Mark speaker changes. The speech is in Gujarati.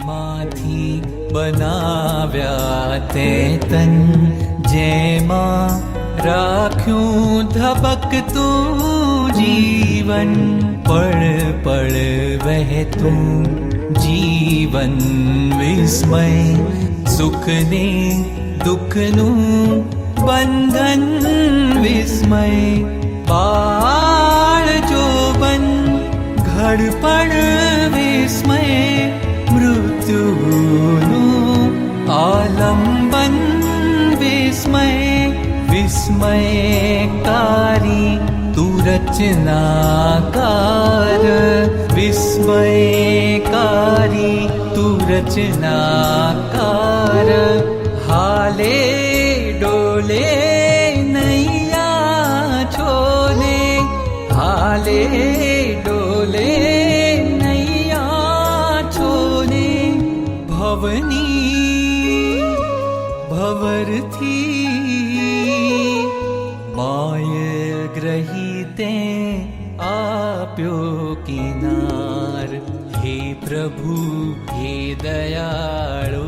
Speaker 1: માથી બનાવ્યા તે તન, જેમાં રાખ્યું ધબકતું જીવન, પળ પળ વહેતું જીવન વિસ્મય, સુખને દુઃખનું બંધન વિસ્મય, બાળ જોબન ઘડપણ વિસ્મય, મૃત્યુનું આલંબન વિસ્મય, વિસ્મયકારી તું રચનાકાર, વિસ્મયકારી તું રચનાકાર, હાલે ડોલે નૈયા છોલે, હાલે ડોલે નૈયા છોલે, ભવની ભવરથી માય ગ્રહીતે આપ્યો કિનાર, હે પ્રભુ હે દયાળુ